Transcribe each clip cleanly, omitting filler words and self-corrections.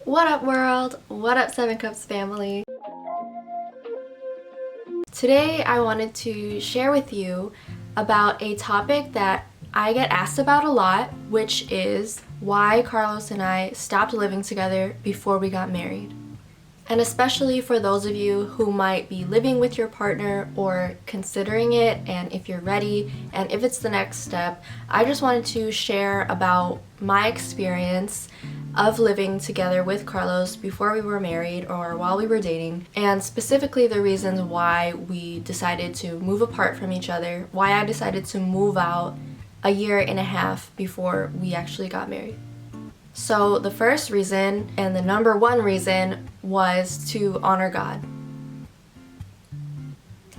What up, world? What up, Seven Cups family? Today I wanted to share with you about a topic that I get asked about a lot, which is why Carlos and I stopped living together before we got married. And especially for those of you who might be living with your partner or considering it, and if you're ready and if it's the next step, I just wanted to share about my experience of living together with Carlos before we were married or while we were dating, and specifically the reasons why we decided to move apart from each other, why I decided to move out a year and a half before we actually got married. So the first reason, and the number one reason, was to honor God.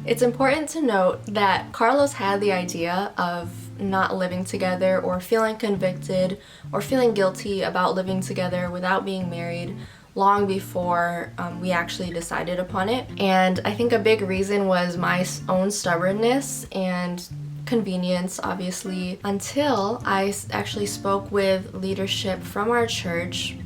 It's important to note that Carlos had the idea of not living together or feeling convicted or feeling guilty about living together without being married long before we actually decided upon it. And I think a big reason was my own stubbornness and convenience, obviously, until I actually spoke with leadership from our church,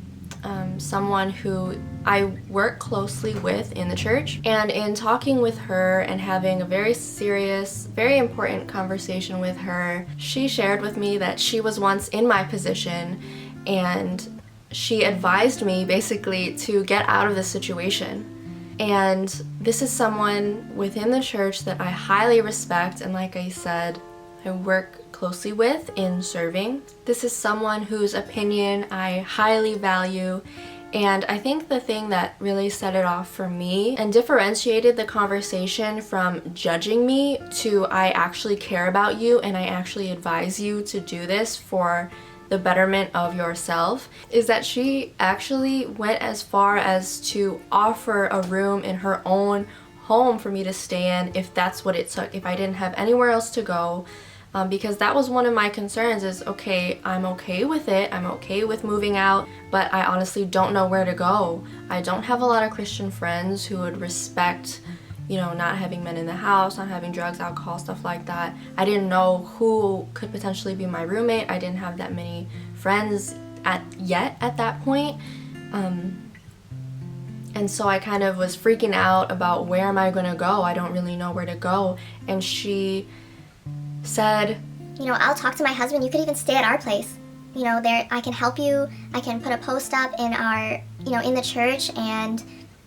someone who I work closely with in the church. And in talking with her and having a very serious, very important conversation with her, she shared with me that she was once in my position, and she advised me basically to get out of the situation. And this is someone within the church that I highly respect, and like I said, I work closely with in serving. This is someone whose opinion I highly value, and I think the thing that really set it off for me and differentiated the conversation from judging me to I actually care about you and I actually advise you to do this for the betterment of yourself, is that she actually went as far as to offer a room in her own home for me to stay in if that's what it took, if I didn't have anywhere else to go. Because that was one of my concerns is, okay, I'm okay with it, I'm okay with moving out, but I honestly don't know where to go. I don't have a lot of Christian friends who would respect, not having men in the house, not having drugs, alcohol, stuff like that. I didn't know who could potentially be my roommate. I didn't have that many friends yet at that point. And so I kind of was freaking out about where am I gonna go? I don't really know where to go. And she said, I'll talk to my husband. You could even stay at our place. There, I can help you. I can put a post up in our, in the church and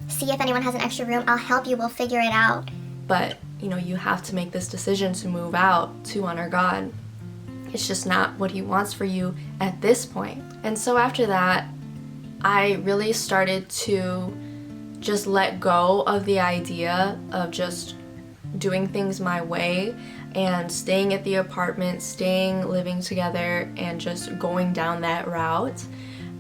see if anyone has an extra room. I'll help you. We'll figure it out. But, you have to make this decision to move out to honor God. It's just not what He wants for you at this point. And so after that, I really started to just let go of the idea of just doing things my way and staying at the apartment, living together, and just going down that route.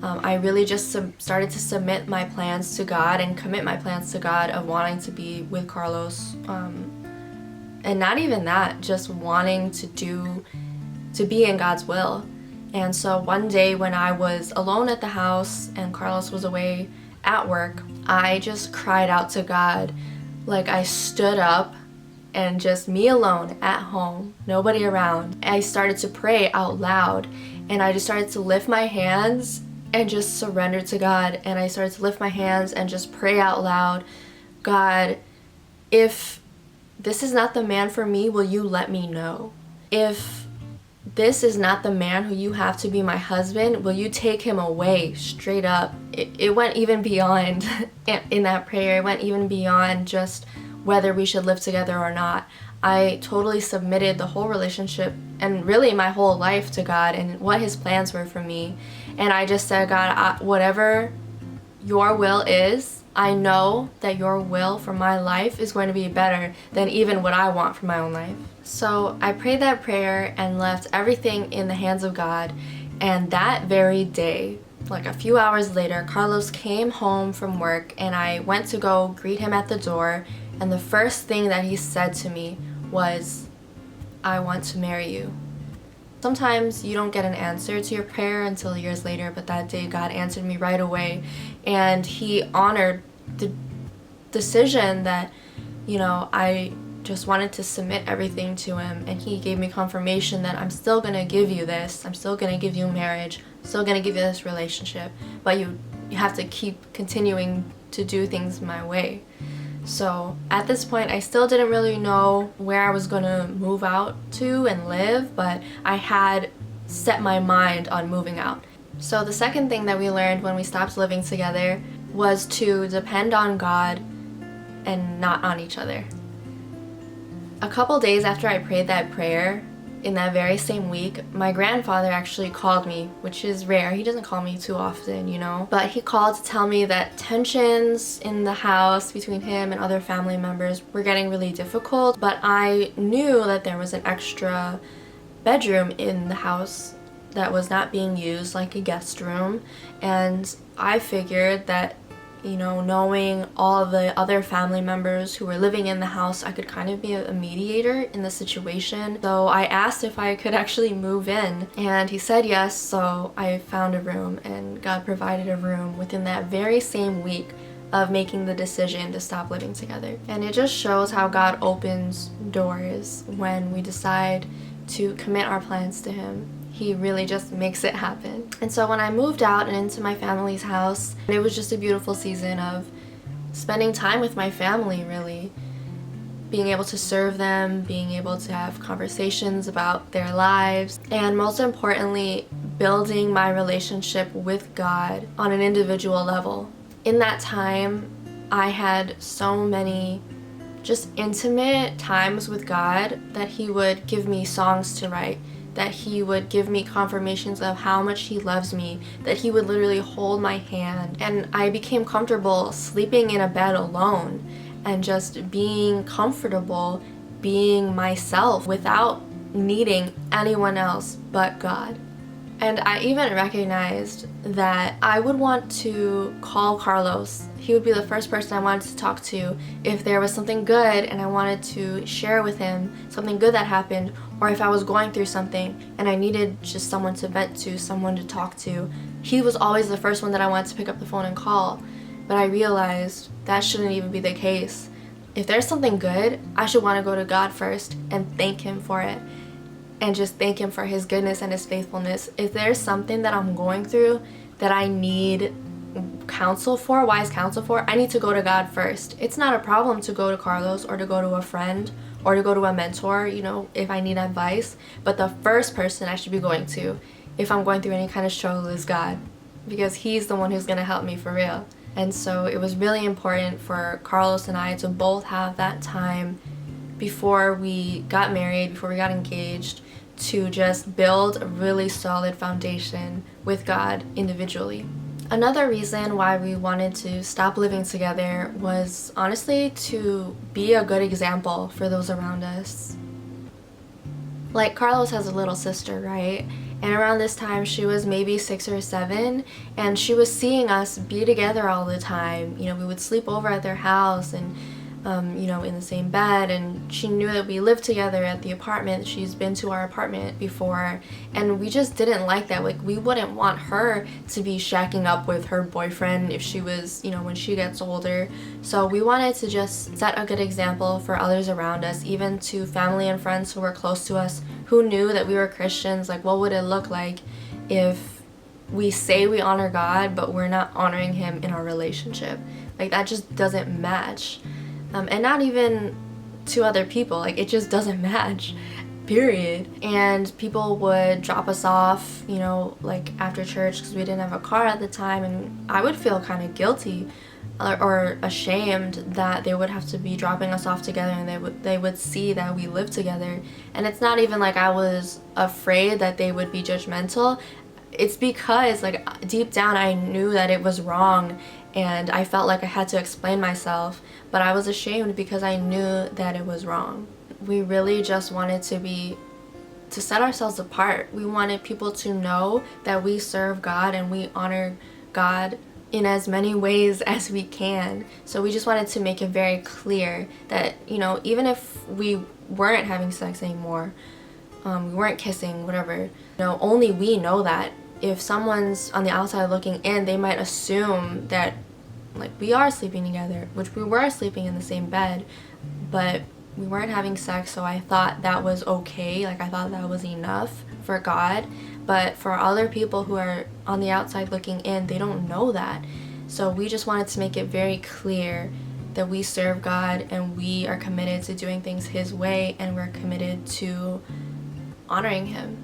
I really just started to submit my plans to God and commit my plans to God of wanting to be with Carlos. And not even that, just wanting to be in God's will. And so one day when I was alone at the house and Carlos was away at work, I just cried out to God. Like, I stood up and just me alone at home, nobody around. I started to pray out loud, and I just started to lift my hands and just surrender to God. And I started to lift my hands and just pray out loud, God, if this is not the man for me, will you let me know? If this is not the man who you have to be my husband, will you take him away? Straight up. It went even beyond, in that prayer, it went even beyond just whether we should live together or not. I totally submitted the whole relationship and really my whole life to God and what His plans were for me. And I just said, God, whatever your will is, I know that your will for my life is going to be better than even what I want for my own life. So I prayed that prayer and left everything in the hands of God. And that very day, like a few hours later, Carlos came home from work and I went to go greet him at the door. And the first thing that he said to me was, I want to marry you. Sometimes you don't get an answer to your prayer until years later, but that day God answered me right away. And He honored the decision that, I just wanted to submit everything to Him. And He gave me confirmation that I'm still going to give you this. I'm still going to give you marriage. I'm still going to give you this relationship. But you you have to keep continuing to do things my way. So at this point, I still didn't really know where I was gonna move out to and live, but I had set my mind on moving out. So the second thing that we learned when we stopped living together was to depend on God and not on each other. A couple days after I prayed that prayer, in that very same week, my grandfather actually called me, which is rare. He doesn't call me too often, you know, but he called to tell me that tensions in the house between him and other family members were getting really difficult. But I knew that there was an extra bedroom in the house that was not being used, like a guest room, and I figured that, you know, knowing all the other family members who were living in the house, I could kind of be a mediator in the situation. So I asked if I could actually move in, and he said yes. So I found a room, and God provided a room within that very same week of making the decision to stop living together. And it just shows how God opens doors when we decide to commit our plans to Him. He really just makes it happen. And so when I moved out and into my family's house, it was just a beautiful season of spending time with my family, really. Being able to serve them, being able to have conversations about their lives, and most importantly, building my relationship with God on an individual level. In that time, I had so many just intimate times with God that He would give me songs to write, that He would give me confirmations of how much He loves me, that He would literally hold my hand. And I became comfortable sleeping in a bed alone and just being comfortable being myself without needing anyone else but God. And I even recognized that I would want to call Carlos. He would be the first person I wanted to talk to if there was something good and I wanted to share with him something good that happened, or if I was going through something and I needed just someone to vent to, someone to talk to. He was always the first one that I wanted to pick up the phone and call. But I realized that shouldn't even be the case. If there's something good, I should want to go to God first and thank Him for it. And just thank Him for His goodness and His faithfulness. If there's something that I'm going through that I need counsel for, wise counsel for, I need to go to God first. It's not a problem to go to Carlos or to go to a friend or to go to a mentor, you know, if I need advice. But the first person I should be going to if I'm going through any kind of struggle is God, because He's the one who's going to help me for real. And so it was really important for Carlos and I to both have that time before we got married, before we got engaged, to just build a really solid foundation with God individually. Another reason why we wanted to stop living together was honestly to be a good example for those around us. Like, Carlos has a little sister, right? And around this time, she was maybe 6 or 7, and she was seeing us be together all the time. You know, we would sleep over at their house and you know, in the same bed, and she knew that we lived together at the apartment. She's been to our apartment before, and we just didn't like that. Like, we wouldn't want her to be shacking up with her boyfriend if she was, you know, when she gets older. So we wanted to just set a good example for others around us, even to family and friends who were close to us, who knew that we were Christians. Like, what would it look like if we say we honor God, but we're not honoring Him in our relationship? Like, that just doesn't match. And not even to other people, like, it just doesn't match, period. And people would drop us off, you know, like after church, because we didn't have a car at the time, and I would feel kind of guilty or ashamed that they would have to be dropping us off together, and they would see that we lived together. And it's not even like I was afraid that they would be judgmental. It's because, like, deep down I knew that it was wrong, and I felt like I had to explain myself, but I was ashamed because I knew that it was wrong. We really just wanted to set ourselves apart. We wanted people to know that we serve God and we honor God in as many ways as we can. So we just wanted to make it very clear that, you know, even if we weren't having sex anymore, we weren't kissing, whatever, you know, only we know that. If someone's on the outside looking in, they might assume that, like, we are sleeping together, which we were sleeping in the same bed, but we weren't having sex. So I thought that was okay. Like, I thought that was enough for God. But for other people who are on the outside looking in, they don't know that. So we just wanted to make it very clear that we serve God and we are committed to doing things His way, and we're committed to honoring Him.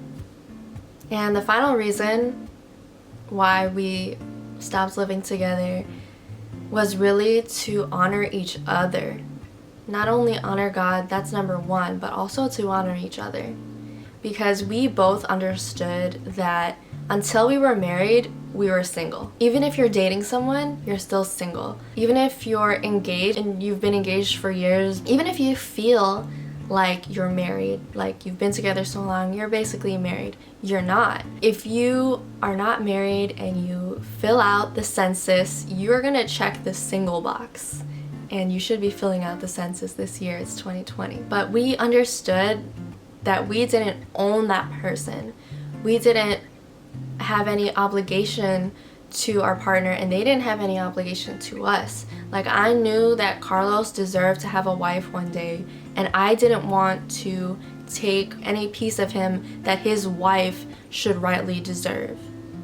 And the final reason why we stopped living together was really to honor each other. Not only honor God, that's number one, but also to honor each other. Because we both understood that until we were married, we were single. Even if you're dating someone, you're still single. Even if you're engaged and you've been engaged for years, even if you feel like you're married, like you've been together so long, you're basically married. You're not. If you are not married and you fill out the census, you're gonna check the single box. And you should be filling out the census this year, it's 2020. But we understood that we didn't own that person. We didn't have any obligation to our partner, and they didn't have any obligation to us. Like, I knew that Carlos deserved to have a wife one day, and I didn't want to take any piece of him that his wife should rightly deserve.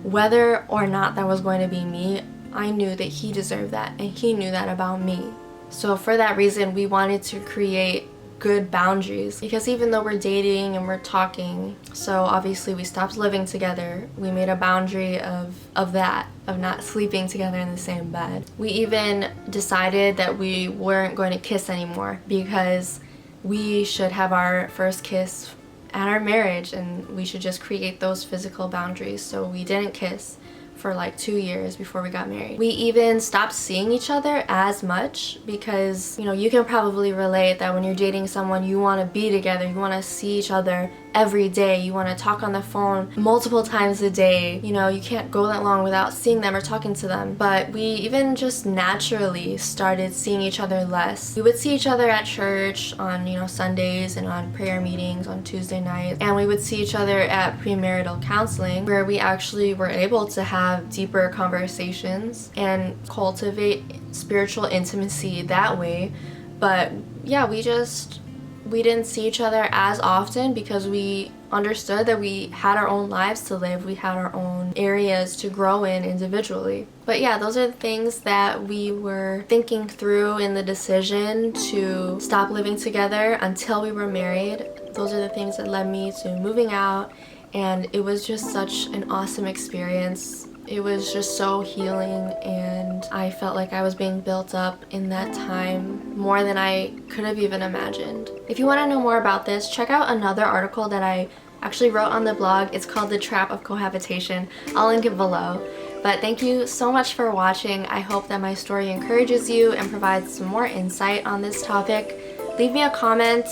Whether or not that was going to be me, I knew that he deserved that, and he knew that about me. So for that reason, we wanted to create good boundaries, because even though we're dating and we're talking, so obviously we stopped living together, we made a boundary of not sleeping together in the same bed. We even decided that we weren't going to kiss anymore, because we should have our first kiss at our marriage, and we should just create those physical boundaries. So we didn't kiss for like 2 years before we got married. We even stopped seeing each other as much, because, you know, you can probably relate that when you're dating someone, you want to be together, you want to see each other every day, you want to talk on the phone multiple times a day. You know, you can't go that long without seeing them or talking to them. But we even just naturally started seeing each other less. We would see each other at church on, you know, Sundays, and on prayer meetings on Tuesday nights, and we would see each other at premarital counseling, where we actually were able to have deeper conversations and cultivate spiritual intimacy that way. But yeah, we didn't see each other as often, because we understood that we had our own lives to live, we had our own areas to grow in individually. But yeah, those are the things that we were thinking through in the decision to stop living together until we were married. Those are the things that led me to moving out, and it was just such an awesome experience. It was just so healing, and I felt like I was being built up in that time more than I could have even imagined. If you want to know more about this, check out another article that I actually wrote on the blog. It's called The Trap of Cohabitation. I'll link it below. But thank you so much for watching. I hope that my story encourages you and provides some more insight on this topic. Leave me a comment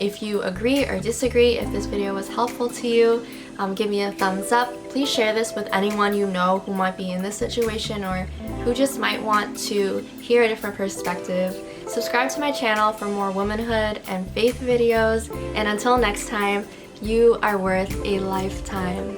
if you agree or disagree, if this video was helpful to you. Give me a thumbs up. Please share this with anyone you know who might be in this situation, or who just might want to hear a different perspective. Subscribe to my channel for more womanhood and faith videos, and until next time, you are worth a lifetime.